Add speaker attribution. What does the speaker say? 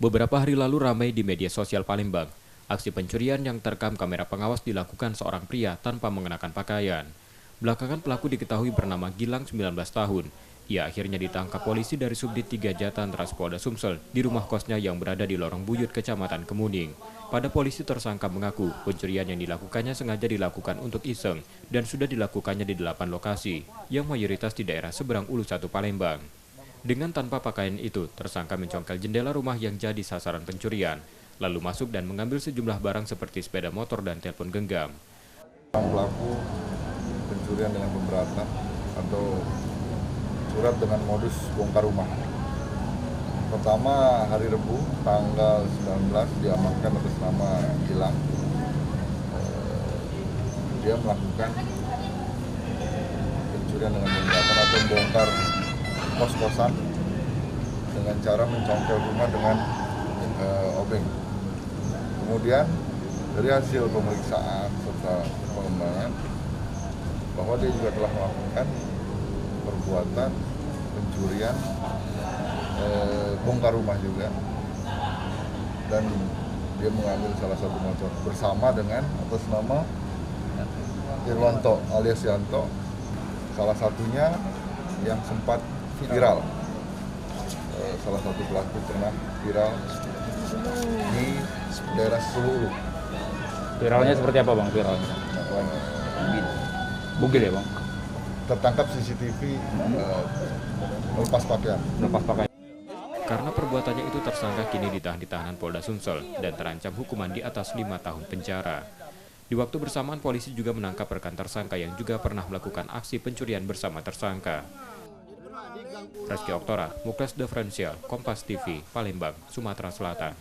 Speaker 1: Beberapa hari lalu ramai di media sosial Palembang. Aksi pencurian yang terekam kamera pengawas dilakukan seorang pria tanpa mengenakan pakaian. Belakangan pelaku diketahui bernama Gilang 19 tahun. Ia akhirnya ditangkap polisi dari Subdit 3 Jatantras Polda Sumsel di rumah kosnya yang berada di Lorong Buyut, Kecamatan Kemuning. Pada polisi tersangka mengaku pencurian yang dilakukannya sengaja dilakukan untuk iseng dan sudah dilakukannya di 8 lokasi yang mayoritas di daerah seberang Ulu 1 Palembang. Dengan tanpa pakaian itu, tersangka mencongkel jendela rumah yang jadi sasaran pencurian, lalu masuk dan mengambil sejumlah barang seperti sepeda motor dan telepon genggam.
Speaker 2: Pelaku pencurian dengan pemberatan atau surat dengan modus bongkar rumah. Pertama, hari Rabu tanggal 19 diamankan atas nama Gilang. Dia melakukan pencurian dengan pemberatan atau bongkar kos-kosan dengan cara mencongkel rumah dengan obeng. Kemudian dari hasil pemeriksaan serta pengembangan bahwa dia juga telah melakukan perbuatan pencurian bongkar rumah juga, dan dia mengambil salah satu motor bersama dengan atas nama Irwanto alias Yanto, salah satunya yang sempat viral. Salah satu pelaku pernah viral di daerah Sulu.
Speaker 3: Viralnya seperti apa bang? Viralnya? Bugil ya bang?
Speaker 2: Tertangkap CCTV melepas pakaian.
Speaker 3: Lepas pakaian.
Speaker 1: Karena perbuatannya itu tersangka kini ditahan di tahanan Polda Sumsel dan terancam hukuman di atas 5 tahun penjara. Di waktu bersamaan polisi juga menangkap rekan tersangka yang juga pernah melakukan aksi pencurian bersama tersangka. Reski Oktora, Muklas Diferensial, Kompas TV, Palembang, Sumatera Selatan.